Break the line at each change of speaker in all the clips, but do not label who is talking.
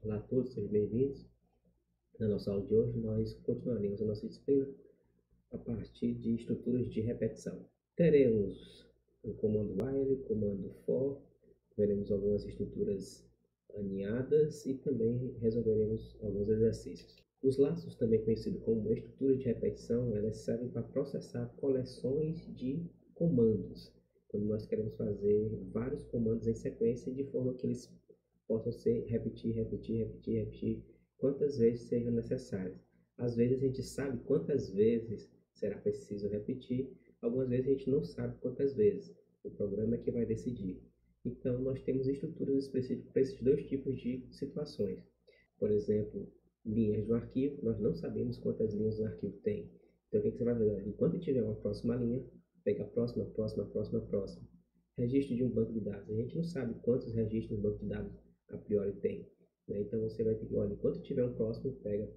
Olá a todos, sejam bem-vindos. Na nossa aula de hoje, nós continuaremos a nossa disciplina a partir de estruturas de repetição. Teremos o comando while, o comando for, veremos algumas estruturas aninhadas e também resolveremos alguns exercícios. Os laços, também conhecidos como estrutura de repetição, elas servem para processar coleções de comandos. Quando nós queremos fazer vários comandos em sequência de forma que eles possam ser repetir quantas vezes sejam necessárias. Às vezes a gente sabe quantas vezes será preciso repetir, algumas vezes a gente não sabe quantas vezes. O programa é que vai decidir. Então, nós temos estruturas específicas para esses dois tipos de situações. Por exemplo, linhas de um arquivo, nós não sabemos quantas linhas um arquivo tem. Então, o que você vai fazer? Enquanto tiver uma próxima linha, pega a próxima. Registro de um banco de dados. A gente não sabe quantos registros um banco de dados a priori tem. Né? Então, você vai ter que, olha, enquanto tiver um próximo, pega.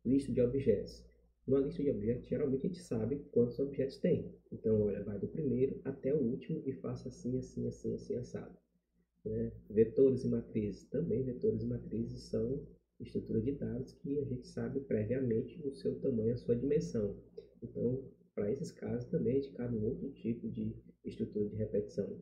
Lista de objetos. Numa lista de objetos, geralmente a gente sabe quantos objetos tem. Então, olha, vai do primeiro até o último e faça assim, assado. Né? Vetores e matrizes. Também vetores e matrizes são estruturas de dados que a gente sabe previamente o seu tamanho, a sua dimensão. Então, para esses casos, também a gente cabe um outro tipo de estrutura de repetição.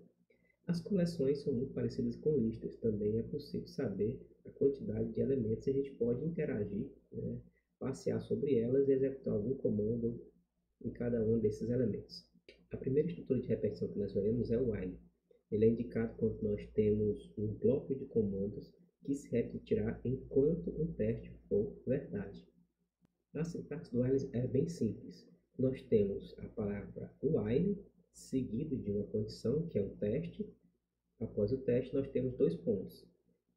As coleções são muito parecidas com listas. Também é possível saber a quantidade de elementos e a gente pode interagir, né? Passear sobre elas e executar algum comando em cada um desses elementos. A primeira estrutura de repetição que nós veremos é o while. Ele é indicado quando nós temos um bloco de comandos que se repetirá enquanto um teste for verdade. A sintaxe do while é bem simples. Nós temos a palavra while, seguido de uma condição, que é o teste. Após o teste, nós temos dois pontos.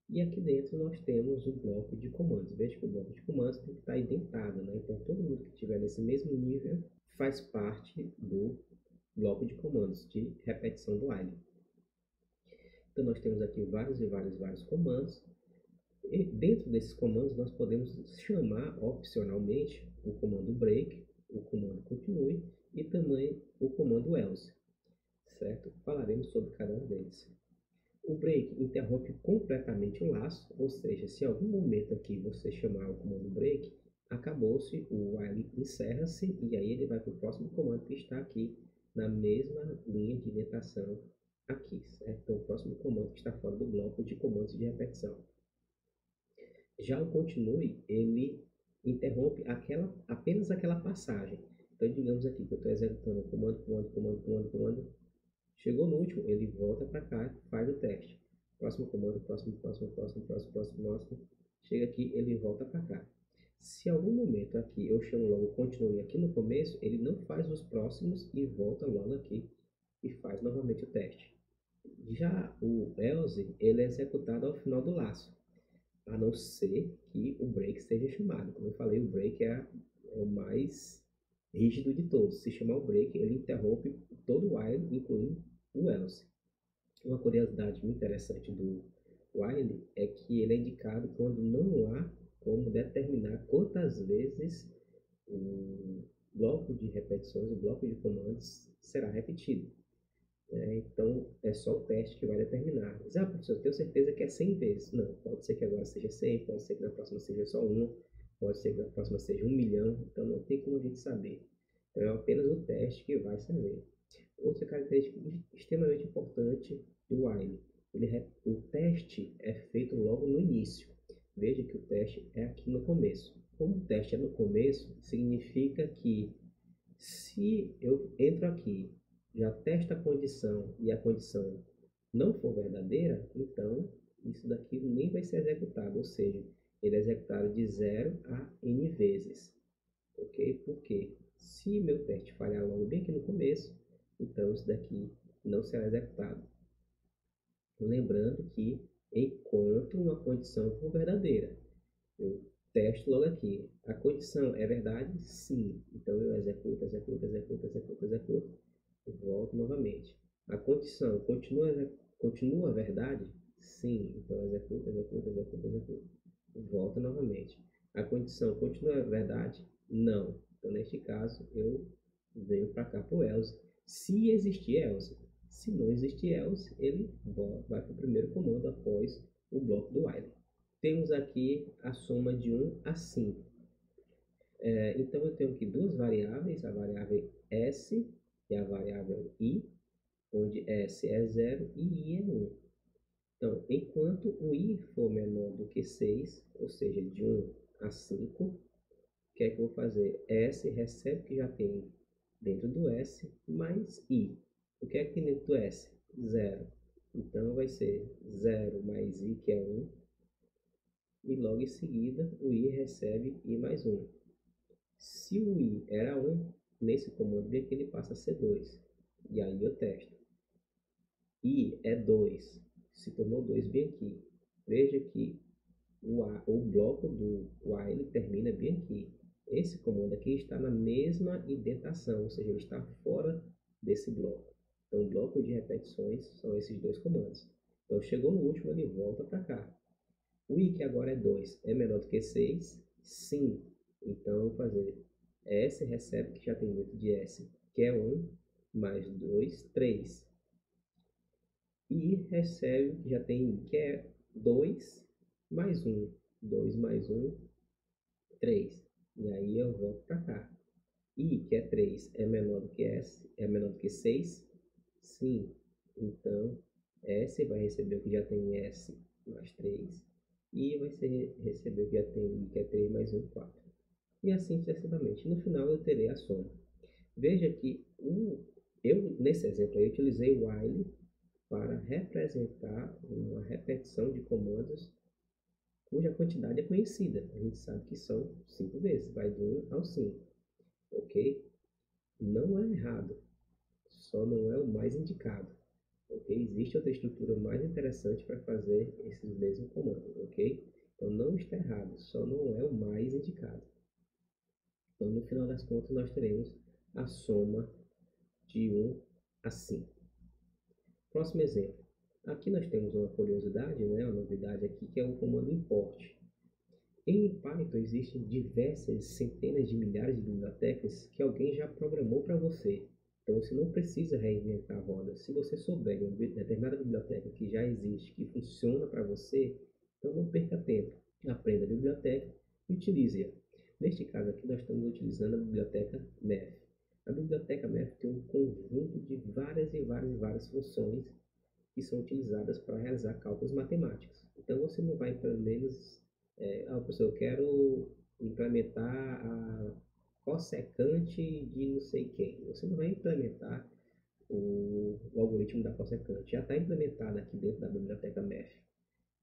E aqui dentro nós temos o bloco de comandos. Veja que o bloco de comandos tem que estar indentado, né? Então, todo mundo que estiver nesse mesmo nível faz parte do bloco de comandos de repetição do while. Então, nós temos aqui vários comandos. E dentro desses comandos, nós podemos chamar opcionalmente o comando break, o comando continue e também o comando else, certo? Falaremos sobre cada um deles. O break interrompe completamente o laço, ou seja, se em algum momento aqui você chamar o comando break, acabou-se, o while encerra-se e aí ele vai para o próximo comando que está aqui na mesma linha de indentação aqui, certo? Então, o próximo comando que está fora do bloco de comandos de repetição. Já o continue, ele interrompe apenas aquela passagem. Então, digamos aqui que eu estou executando o comando. Chegou no último, ele volta para cá, faz o teste. Próximo comando, próximo. Chega aqui, ele volta para cá. Se em algum momento aqui eu chamo logo continue aqui no começo, ele não faz os próximos e volta logo aqui e faz novamente o teste. Já o else, ele é executado ao final do laço, a não ser que o break seja chamado. Como eu falei, o break é o mais rígido de todos. Se chamar o break, ele interrompe todo o while, incluindo o else. Uma curiosidade muito interessante do while é que ele é indicado quando não há como determinar quantas vezes o bloco de repetições, o bloco de comandos será repetido. Então, é só o teste que vai determinar. Mas, professor, eu tenho certeza que é 100 vezes. Não, pode ser que agora seja 100, pode ser que na próxima seja só 1, pode ser que na próxima seja 1 milhão. Então, não tem como a gente saber. Então, é apenas o teste que vai saber. Outra característica extremamente importante do while. O teste é feito logo no início. Veja que o teste é aqui no começo. Como o teste é no começo, significa que se eu entro aqui, já testo a condição e a condição não for verdadeira, então isso daqui nem vai ser executado, ou seja, ele é executado de 0 a n vezes. Ok? Porque se meu teste falhar logo bem aqui no começo, então isso daqui não será executado. Lembrando que enquanto uma condição for verdadeira, eu testo logo aqui. A condição é verdade? Sim. Então eu executo e volto novamente. A condição continua verdade? Sim. Então eu executo e volto novamente. A condição continua verdade? Não. Então neste caso eu venho para cá para o else. Se existir else. Se não existir else, ele vai para o primeiro comando após o bloco do while. Temos aqui a soma de 1 a 5. Então, eu tenho aqui duas variáveis, a variável s e a variável i, onde s é 0 e i é 1. Então, enquanto o i for menor do que 6, ou seja, de 1 a 5, o que é que eu vou fazer? S recebe o que já tem dentro do S, mais i. O que é que tem dentro do S? 0. Então, vai ser 0 mais i, que é 1. E logo em seguida, o i recebe i mais 1. Se o i era 1, nesse comando bem aqui ele passa a ser 2. E aí eu testo. I é 2. Se tornou 2 bem aqui. Veja que o bloco do while termina bem aqui. Esse comando aqui está na mesma indentação, ou seja, ele está fora desse bloco. Então, o bloco de repetições são esses dois comandos. Então, chegou no último, ele volta para cá. O i, que agora é 2, é menor do que 6? Sim. Então, eu vou fazer S recebe o que já tem dentro de S, que é 1, mais 2, 3. E recebe o que já tem I, que é 2 mais 1. 2 mais 1, 3. E aí eu volto para cá. I, que é 3, é menor do que S, é menor do que 6? Sim. Então, S vai receber o que já tem S mais 3. E vai receber o que já tem I, que é 3 mais 1, 4. E assim sucessivamente. No final eu terei a soma. Veja que nesse exemplo aí, eu utilizei o while para representar uma repetição de comandos cuja quantidade é conhecida. A gente sabe que são 5 vezes, vai de 1 ao 5, ok? Não é errado, só não é o mais indicado, ok? Existe outra estrutura mais interessante para fazer esses mesmos comandos, ok? Então não está errado, só não é o mais indicado. Então no final das contas nós teremos a soma de 1 a 5. Próximo exemplo. Aqui nós temos uma curiosidade, né, uma novidade aqui, que é o comando import. Em Python existem diversas centenas de milhares de bibliotecas que alguém já programou para você. Então você não precisa reinventar a roda. Se você souber de uma determinada biblioteca que já existe, que funciona para você, então não perca tempo. Aprenda a biblioteca e utilize-a. Neste caso aqui nós estamos utilizando a biblioteca Math. A biblioteca Math tem um conjunto de várias funções que são utilizadas para realizar cálculos matemáticos. Então você não vai, pelo menos, professor, eu quero implementar a cossecante de não sei quem. Você não vai implementar o algoritmo da cossecante. Já está implementado aqui dentro da biblioteca Math.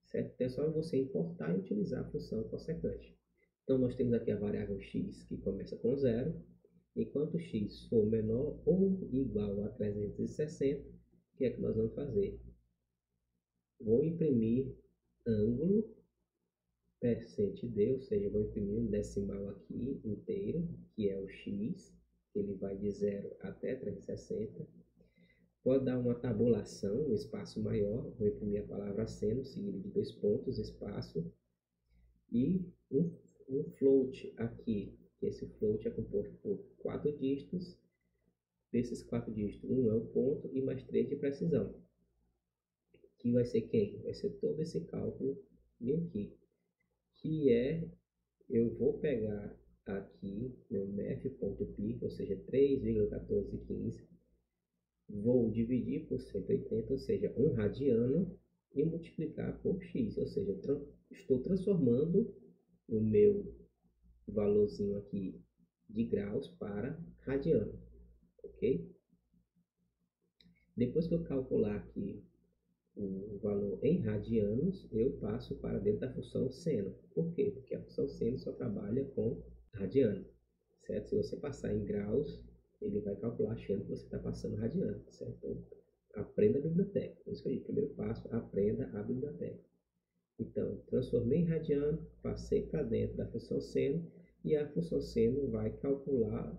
Certo? É só você importar e utilizar a função cossecante. Então nós temos aqui a variável x, que começa com 0. Enquanto x for menor ou igual a 360, o que é que nós vamos fazer? Vou imprimir ângulo %d, ou seja, vou imprimir um decimal aqui inteiro, que é o x, que ele vai de 0 até 360. Pode dar uma tabulação, um espaço maior, vou imprimir a palavra seno, seguido de 2 pontos, espaço, e um float aqui. Esse float é composto por 4 dígitos. Desses 4 dígitos, 1 é o ponto e mais 3 de precisão. Que vai ser quem? Vai ser todo esse cálculo bem aqui. Que eu vou pegar aqui meu math.pi, ou seja, 3,1415, vou dividir por 180, ou seja, 1 radiano, e multiplicar por x, ou seja, estou transformando o meu valorzinho aqui de graus para radiano, ok? Depois que eu calcular aqui o valor em radianos, eu passo para dentro da função seno. Por quê? Porque a função seno só trabalha com radiano, certo? Se você passar em graus, ele vai calcular achando que você está passando radiano, certo? Então, aprenda a biblioteca. Por isso que eu digo, primeiro passo, aprenda a biblioteca. Então, transformei em radiano, passei para dentro da função seno, e a função seno vai calcular,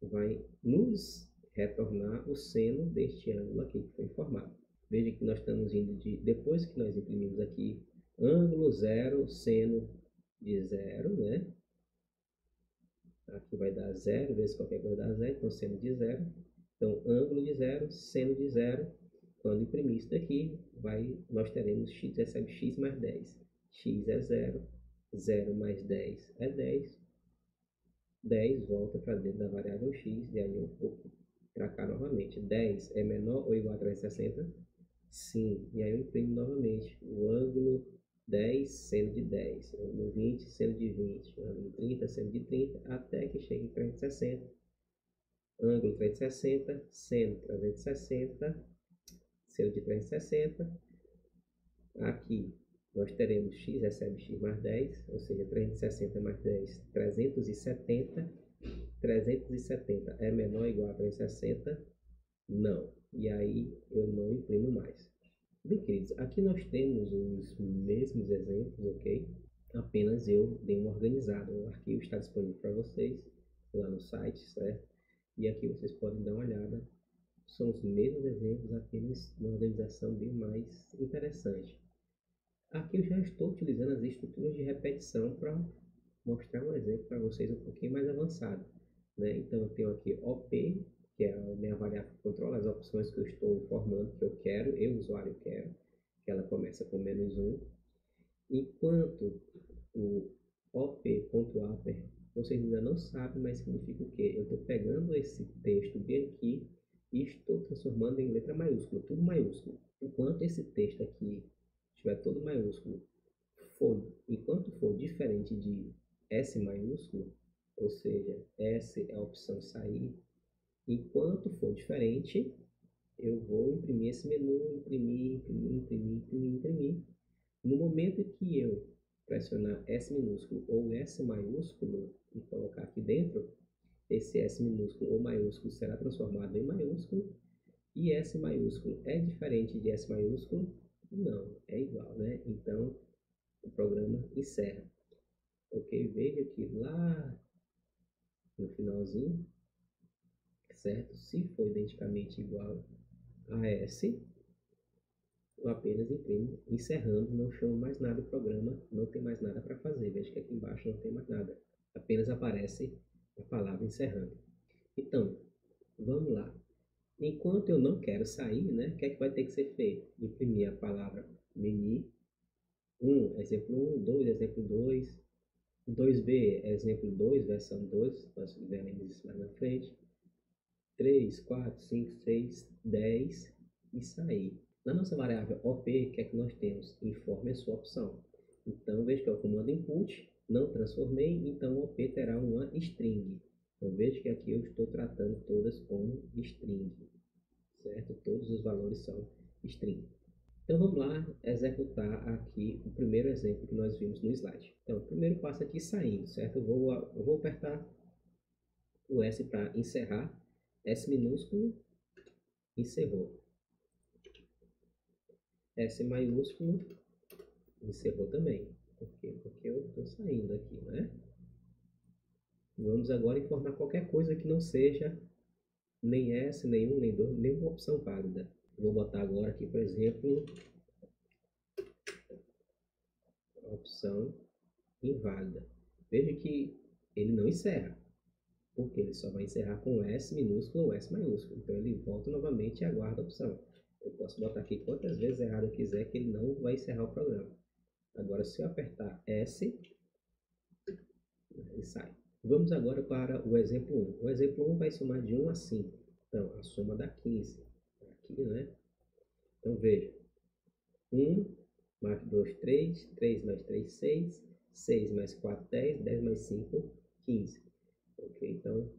vai nos retornar o seno deste ângulo aqui que foi informado. Veja que nós estamos indo depois que nós imprimimos aqui, ângulo 0, seno de 0, né? Aqui vai dar 0, vezes qualquer coisa dá 0, então seno de 0. Então, ângulo de 0, seno de 0. Quando imprimir isso daqui, nós teremos x recebe x mais 10. X é 0, 0 mais 10 é 10. 10 volta para dentro da variável x, e aí eu vou para cá novamente. 10 é menor ou igual a 360? Sim, e aí eu imprimo novamente o ângulo 10 seno de 10, o ângulo 20 seno de 20, o ângulo 30 seno de 30, até que chegue em 360. Ângulo 360, seno 360, seno de 360. Aqui nós teremos x recebe x mais 10, ou seja, 360 mais 10, 370. 370 é menor ou igual a 360? Não. E aí eu não imprimo mais. Bem, queridos, aqui nós temos os mesmos exemplos, ok? Apenas eu dei uma organizada. O arquivo está disponível para vocês lá no site, certo? E aqui vocês podem dar uma olhada. São os mesmos exemplos, apenas uma organização bem mais interessante. Aqui eu já estou utilizando as estruturas de repetição para mostrar um exemplo para vocês um pouquinho mais avançado, né? Então eu tenho aqui OP, que é a minha variável que controla as opções que eu estou informando que eu quero, eu, usuário, quero, que ela começa com -1. Enquanto o op.upper, vocês ainda não sabem, mas significa o quê? Eu estou pegando esse texto bem aqui e estou transformando em letra maiúscula, tudo maiúsculo. Enquanto esse texto aqui estiver todo maiúsculo, enquanto for diferente de S maiúsculo, ou seja, S é a opção sair, enquanto for diferente, eu vou imprimir esse menu, imprimir. No momento que eu pressionar S minúsculo ou S maiúsculo e colocar aqui dentro, esse S minúsculo ou maiúsculo será transformado em maiúsculo, e S maiúsculo é diferente de S maiúsculo? Não, é igual, né? Então, o programa encerra. Ok? Veja que lá no finalzinho, certo? Se for identicamente igual a S, eu apenas imprimo, encerrando, não chamo mais nada, o programa não tem mais nada para fazer. Veja que aqui embaixo não tem mais nada, apenas aparece a palavra encerrando. Então, vamos lá. Enquanto eu não quero sair, né, o que é que vai ter que ser feito? Imprimir a palavra menu, exemplo 1, 2, exemplo 2, 2b, exemplo 2, versão 2, nós veremos isso mais na frente, 3, 4, 5, 6, 10 e sair. Na nossa variável OP, o que é que nós temos? Informe a sua opção. Então, veja que é o comando input, não transformei, então o OP terá uma string. Então, veja que aqui eu estou tratando todas como string, certo? Todos os valores são string. Então, vamos lá executar aqui o primeiro exemplo que nós vimos no slide. Então, o primeiro passo aqui saindo, certo? Eu vou apertar o S para encerrar, S minúsculo, encerrou. S maiúsculo, encerrou também. Por quê? Porque eu estou saindo aqui, né? Vamos agora informar qualquer coisa que não seja nem S, nem 1, nem 2, nenhuma opção válida. Vou botar agora aqui, por exemplo, a opção inválida. Veja que ele não encerra, porque ele só vai encerrar com S minúsculo ou S maiúsculo. Então ele volta novamente e aguarda a opção. Eu posso botar aqui quantas vezes errado eu quiser que ele não vai encerrar o programa. Agora, se eu apertar S, ele sai. Vamos agora para o exemplo 1. O exemplo 1 vai somar de 1 a 5. Então, a soma dá 15. Aqui, né? Então, veja. 1 mais 2, 3. 3 mais 3, 6. 6 mais 4, 10. 10 mais 5, 15. Ok? Então,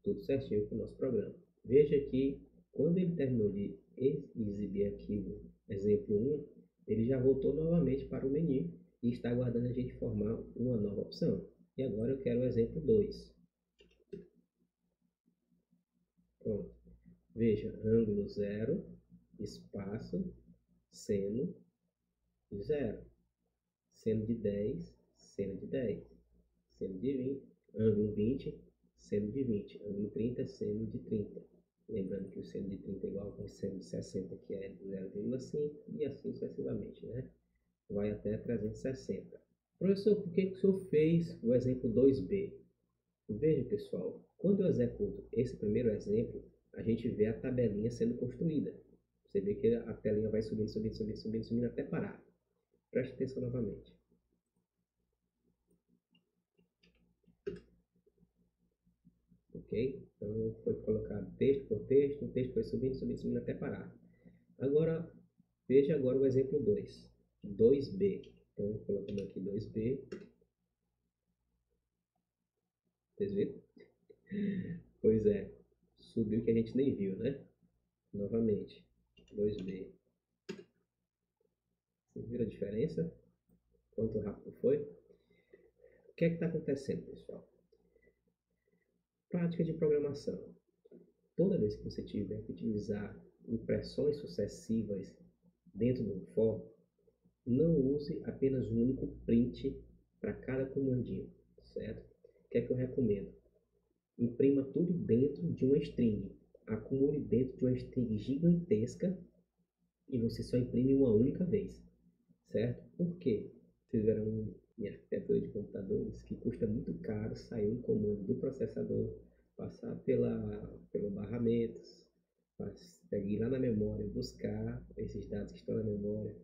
tudo certinho com o nosso programa. Veja que, quando ele terminou de exibir aqui o exemplo 1, ele já voltou novamente para o menu e está aguardando a gente formar uma nova opção. E agora eu quero o exemplo 2. Pronto. Veja, ângulo 0, espaço, seno, 0. Seno de 10, seno de 10. Seno de 20, ângulo 20, seno de 20. Ângulo 30, seno de 30. Lembrando que o seno de 30 é igual ao seno de 60, que é 0,5, e assim sucessivamente, né? Vai até 360. Professor, por que o senhor fez o exemplo 2b? Veja, pessoal, quando eu executo esse primeiro exemplo, a gente vê a tabelinha sendo construída, Você vê que a telinha vai subindo, subindo, subindo, subindo, subindo até parar. Preste atenção novamente. Ok? Então foi colocado texto por texto, o texto foi subindo, subindo, subindo até parar. Agora, veja agora o exemplo 2. 2B. Então, colocando aqui 2B. Vocês viram? Pois é. Subiu que a gente nem viu, né? Novamente. 2B. Vocês viram a diferença? Quanto rápido foi? O que é que está acontecendo, pessoal? Prática de programação. Toda vez que você tiver que utilizar impressões sucessivas dentro do for, não use apenas um único print para cada comandinho, certo? O que é que eu recomendo? Imprima tudo dentro de uma string. Acumule dentro de uma string gigantesca e você só imprime uma única vez, certo? Por quê? Vocês verão em arquitetura de computadores que custa muito caro sair um comando do processador, passar pelo barramentos, ir lá na memória, buscar esses dados que estão na memória,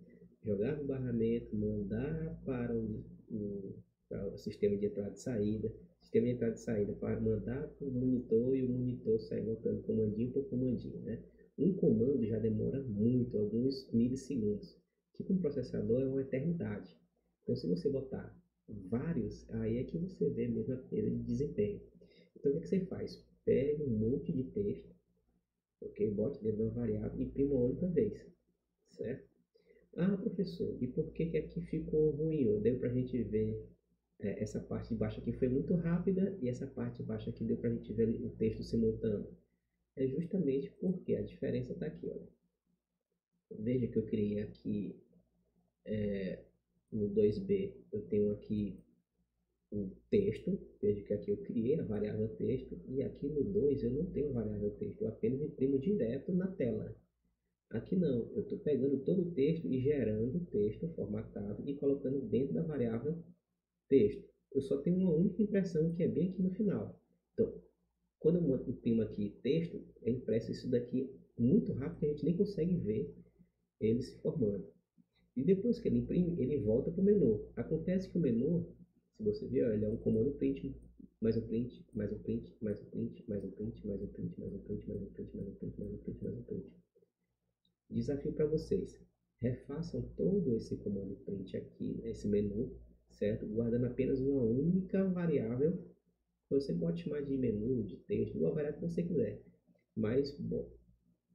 jogar no barramento, mandar para o sistema de entrada e saída, sistema de entrada e saída para mandar para o monitor e o monitor sair botando comandinho por comandinho, né? Um comando já demora muito, alguns milissegundos, que com o processador é uma eternidade. Então, se você botar vários, aí é que você vê mesmo a perda de desempenho. Então, o que você faz? Pega um monte de texto, ok? Bote dentro de uma variável e imprima uma única vez, certo? Ah, professor, e por que que aqui ficou ruim? Deu para a gente ver essa parte de baixo aqui foi muito rápida e essa parte de baixo aqui deu para a gente ver o texto se montando. É justamente porque a diferença está aqui, olha. Veja que eu criei aqui no 2B, eu tenho aqui o texto, veja que aqui eu criei a variável texto e aqui no 2 eu não tenho variável texto, eu apenas imprimo direto na tela. Aqui não, eu estou pegando todo o texto e gerando o texto formatado e colocando dentro da variável texto. Eu só tenho uma única impressão que é bem aqui no final. Então, quando eu imprimo aqui texto, é impresso isso daqui muito rápido que a gente nem consegue ver ele se formando. E depois que ele imprime, ele volta para o menu. Acontece que o menu, se você ver, ele é um comando print, mais um print, mais um print, mais um print, mais um print, mais um print, mais um print, mais um print, mais um print, mais um print, mais um print. Desafio para vocês. Refaçam todo esse comando print aqui, esse menu, certo? Guardando apenas uma única variável. Você pode chamar de menu, de texto, uma variável que você quiser. Mas, bom,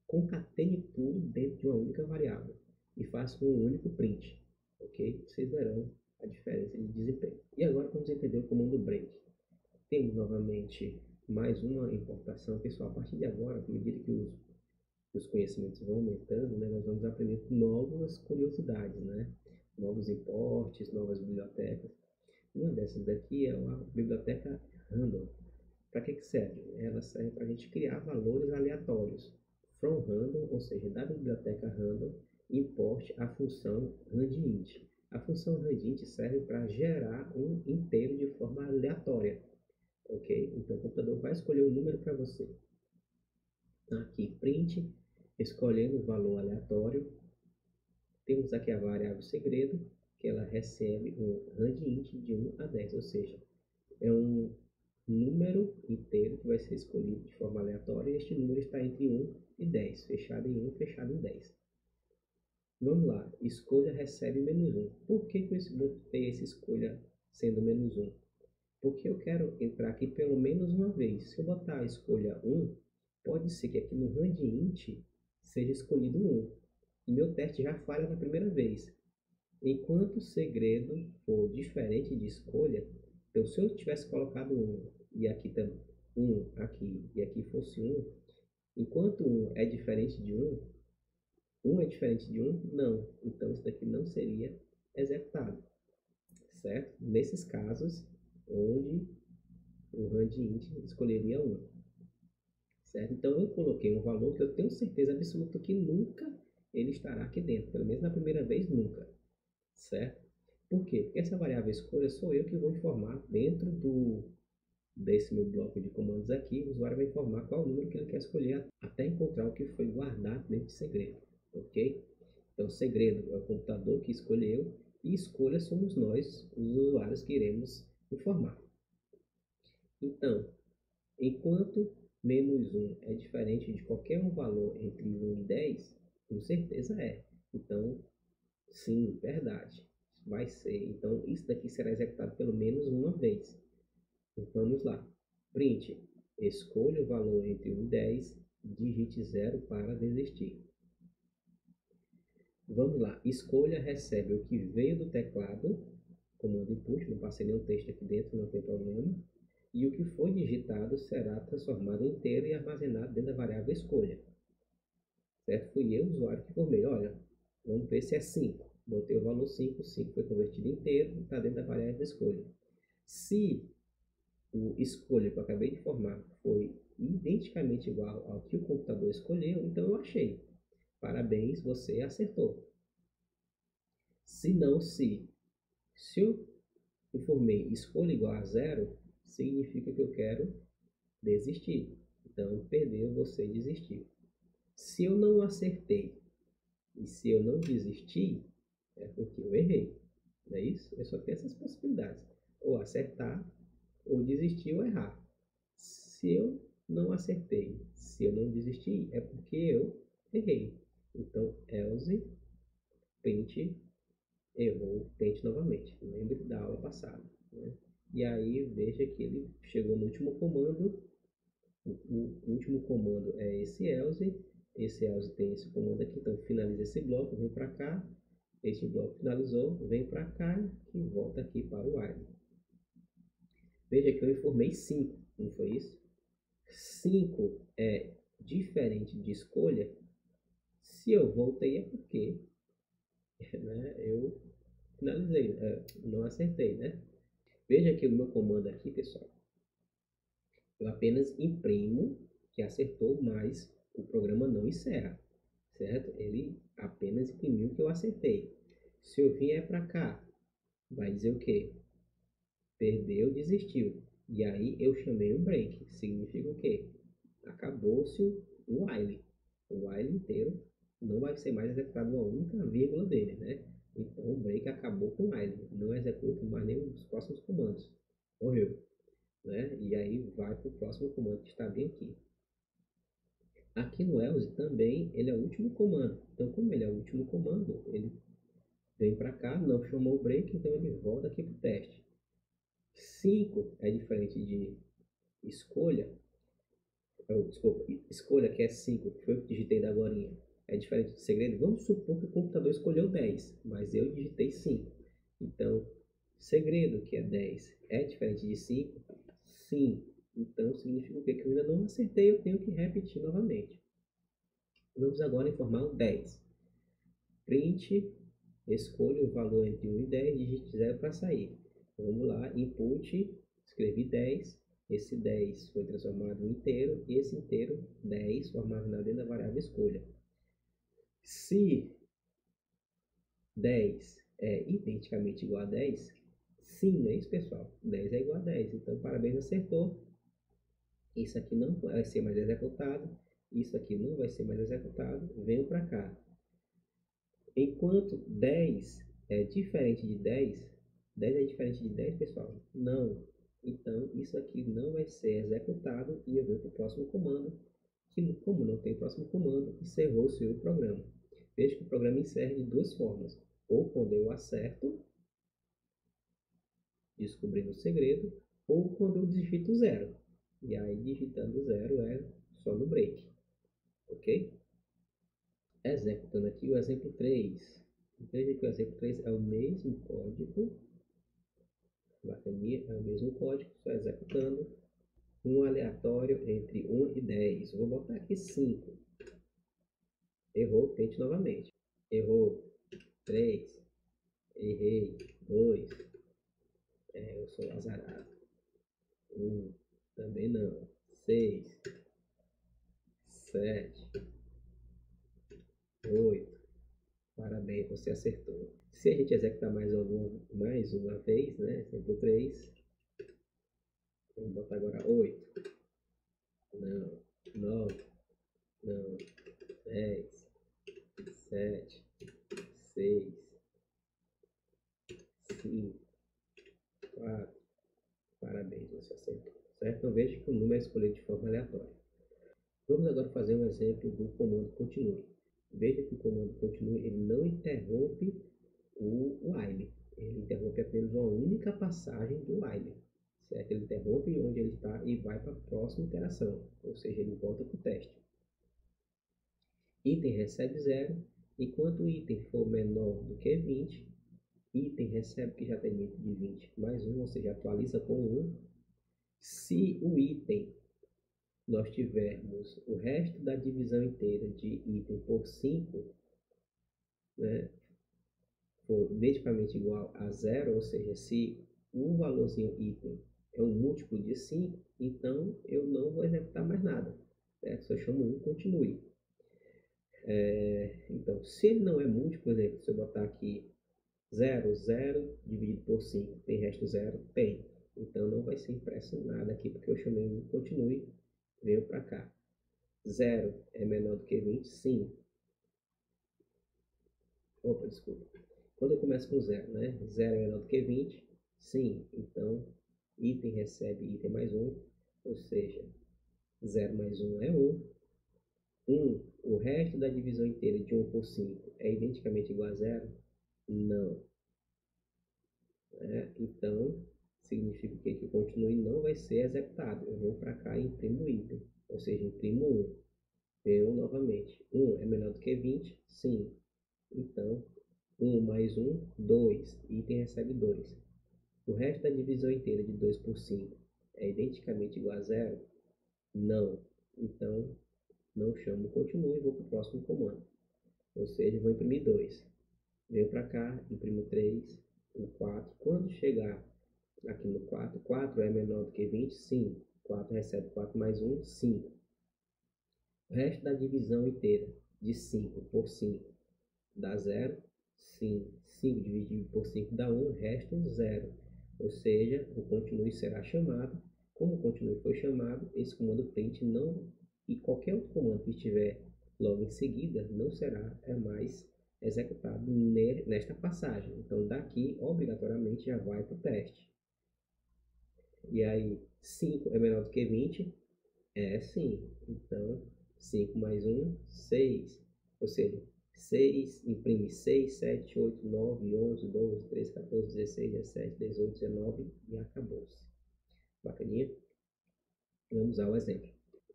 concatene tudo dentro de uma única variável e faça um único print, ok? Vocês verão a diferença de desempenho. E agora vamos entender o comando break. Temos novamente mais uma importação. Pessoal, a partir de agora, à medida que os conhecimentos vão aumentando, né, nós vamos aprender novas curiosidades, né? Novos importes, novas bibliotecas. Uma dessas daqui é a biblioteca random. Para que serve? Ela serve para a gente criar valores aleatórios. From random, ou seja, da biblioteca random, importe a função randint. A função randint serve para gerar um inteiro de forma aleatória. Ok? Então o computador vai escolher um número para você. Aqui, print, escolhendo o valor aleatório. Temos aqui a variável segredo, que ela recebe um randint de 1 a 10, ou seja, é um número inteiro que vai ser escolhido de forma aleatória e este número está entre 1 e 10, fechado em 1, fechado em 10. Vamos lá, escolha recebe menos 1. Por que eu botei essa escolha sendo menos 1? Porque eu quero entrar aqui pelo menos uma vez. Se eu botar a escolha 1, pode ser que aqui no randint seja escolhido 1. E meu teste já falha na primeira vez. Enquanto o segredo for diferente de escolha, então se eu tivesse colocado 1 e aqui também 1 aqui e aqui fosse 1, enquanto 1 é diferente de 1, 1 é diferente de 1? Não. Então isso daqui não seria executado, certo? Nesses casos onde o randint escolheria 1, certo? Então eu coloquei um valor que eu tenho certeza absoluta que nunca ele estará aqui dentro, pelo menos na primeira vez nunca, certo? Por quê? Porque essa variável escolha sou eu que vou informar dentro desse meu bloco de comandos aqui, o usuário vai informar qual número que ele quer escolher até encontrar o que foi guardado dentro de segredo, ok? Então, segredo é o computador que escolheu e escolha somos nós, os usuários, que iremos informar. Então, enquanto menos 1 é diferente de qualquer um valor entre 1 e 10, com certeza é. Então, sim, verdade. Vai ser. Então, isso daqui será executado pelo menos uma vez. Então, vamos lá. Print. Escolha o valor entre 1 e 10, digite 0 para desistir. Vamos lá. Escolha recebe o que veio do teclado, comando input, não passei nenhum texto aqui dentro, não tem problema. E o que foi digitado será transformado inteiro e armazenado dentro da variável escolha. Certo? Fui eu, usuário, que formei. Olha, vamos ver se é 5. Botei o valor 5, 5 foi convertido inteiro, está dentro da variável escolha. Se o escolha que eu acabei de formar foi identicamente igual ao que o computador escolheu, então eu achei. Parabéns, você acertou. Se não, se eu informei escolha igual a 0, significa que eu quero desistir. Então, perdeu, você desistiu. Se eu não acertei e se eu não desisti, é porque eu errei. Não é isso? Eu só tenho essas possibilidades. Ou acertar, ou desistir ou errar. Se eu não acertei, se eu não desisti, é porque eu errei. Então, else, print, errou, tente novamente. Lembre da aula passada. Né? E aí, veja que ele chegou no último comando. O último comando é esse else. Esse else tem esse comando aqui. Então, finaliza esse bloco, vem para cá. Este bloco finalizou, vem para cá e volta aqui para o while. Veja que eu informei 5, não foi isso? 5 é diferente de escolha. Se eu voltei é porque né, eu finalizei, não acertei, né? Veja que o meu comando aqui, pessoal, eu apenas imprimo que acertou, mas o programa não encerra, certo? Ele apenas imprimiu que eu acertei. Se eu vier para cá, vai dizer o quê? Perdeu, desistiu. E aí eu chamei um break. Significa o quê? Acabou-se o while. O while inteiro não vai ser mais executado uma única vírgula dele, né? Então o break acabou com o while. Não executa mais nenhum dos próximos comandos. Morreu. Né? E aí vai para o próximo comando que está bem aqui. Aqui no else também ele é o último comando. Então como ele é o último comando, ele vem para cá, não chamou o break, então ele volta aqui para o teste. 5 é diferente de escolha, desculpa, escolha que é 5, que foi o que digitei da agorinha, é diferente de segredo. Vamos supor que o computador escolheu 10, mas eu digitei 5. Então, segredo, que é 10, é diferente de 5? Sim. Então, significa o quê? Que eu ainda não acertei, eu tenho que repetir novamente. Vamos agora informar o 10. Print, escolha o valor entre 1 e 10, digite 0 para sair. Vamos lá, input, escrevi 10. Esse 10 foi transformado em inteiro, e esse inteiro, 10, foi armazenado dentro da variável escolha. Se 10 é identicamente igual a 10, sim, não é isso, pessoal? 10 é igual a 10, então parabéns, acertou. Isso aqui não vai ser mais executado, isso aqui não vai ser mais executado, venham para cá. Enquanto 10 é diferente de 10, 10 é diferente de 10, pessoal? Não. Então, isso aqui não vai ser executado e eu venho para o próximo comando, que como não tem próximo comando, encerrou-se o programa. Veja que o programa encerra de duas formas. Ou quando eu acerto, descobrindo o segredo, ou quando eu digito 0. E aí, digitando 0 é só no break. Ok? Executando aqui o exemplo 3. Veja que o exemplo 3 é o mesmo código, bateria é o mesmo código, só executando um aleatório entre 1 e 10. Vou botar aqui 5. Errou, tente novamente. Errou, 3. Errei, 2. Eu sou azarado. 1. Também não. 6. 7. 8. Parabéns, você acertou. Se a gente executar mais uma vez, né? Exemplo 3. Vamos botar agora 8. Não. 9. Não. 10. 7, 6, 5, 4. Parabéns, você acertou. Certo? Então veja que o número é escolhido de forma aleatória. Vamos agora fazer um exemplo do comando continue. Veja que o comando continue ele não interrompe o while. Ele interrompe apenas uma única passagem do while. Certo? Ele interrompe onde ele está e vai para a próxima iteração. Ou seja, ele volta para o teste. Item recebe 0. Enquanto o item for menor do que 20, item recebe, que já tem limite de 20 mais 1, ou seja, atualiza com 1. Se o item nós tivermos o resto da divisão inteira de item por 5, né, for identicamente igual a 0, ou seja, se o valorzinho item é um múltiplo de 5, então eu não vou executar mais nada. Certo? Só chamo um continue. Então, se ele não é múltiplo, por exemplo, se eu botar aqui 0, 0 dividido por 5, tem resto 0? Tem. Então, não vai ser impresso nada aqui, porque eu chamei um continue, venho para cá. 0 é menor do que 20? Sim. Opa, desculpa. Quando eu começo com 0, né? 0 é menor do que 20? Sim. Então, item recebe item mais 1, ou seja, 0 mais 1 é 1. 1, o resto da divisão inteira de 1 por 5 é identicamente igual a 0? Não. Então, significa que o continue não vai ser executado. Eu venho para cá e imprimo o item, ou seja, imprimo 1. Venho novamente. 1 é menor do que 20? Sim. Então, 1 mais 1, 2. Item recebe 2. O resto da divisão inteira de 2 por 5 é identicamente igual a 0? Não. Então, não chamo continue e vou para o próximo comando. Ou seja, vou imprimir 2. Venho para cá, imprimo 3, o 4. Quando chegar aqui no 4, 4 é menor do que 20? Sim. 4 recebe 4 mais 1, 5. O resto da divisão inteira de 5 por 5 dá 0? Sim. 5 dividido por 5 dá 1, resta 0. Ou seja, o continue será chamado. Como o continue foi chamado, esse comando print não, e qualquer outro comando que estiver logo em seguida, não será mais executado nesta passagem. Então, daqui, obrigatoriamente, já vai para o teste. E aí, 5 é menor do que 20? É sim. Então, 5 mais 1, 6. Ou seja, 6, imprime 6, 7, 8, 9, 11, 12, 13, 14, 16, 17, 18, 19 e acabou-se. Bacaninha? Vamos ao exemplo.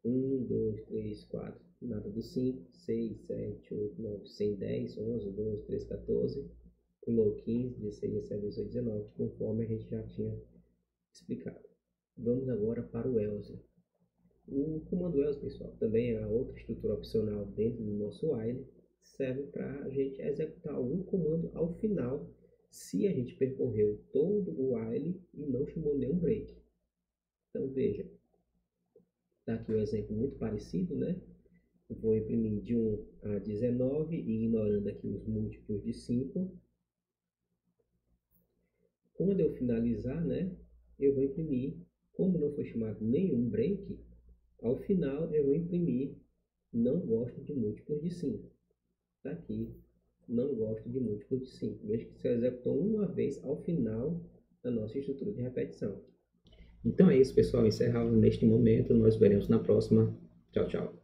1, 2, 3, 4, nada do 5, 6, 7, 8, 9, 100, 10, 11, 12, 13, 14, pulou 15, 16, 17, 18, 19, conforme a gente já tinha explicado. Vamos agora para o else. O comando else, pessoal, também é outra estrutura opcional dentro do nosso while, serve para a gente executar algum comando ao final, se a gente percorreu todo o while e não chamou nenhum break. Então veja, está aqui um exemplo muito parecido, né? Vou imprimir de 1 a 19 e ignorando aqui os múltiplos de 5. Quando eu finalizar, né, eu vou imprimir, como não foi chamado nenhum break, ao final eu vou imprimir não gosto de múltiplos de 5. Está aqui, não gosto de múltiplos de 5. Veja que se executou uma vez ao final da nossa estrutura de repetição. Então é isso, pessoal. Encerramos neste momento. Nós veremos na próxima. Tchau, tchau.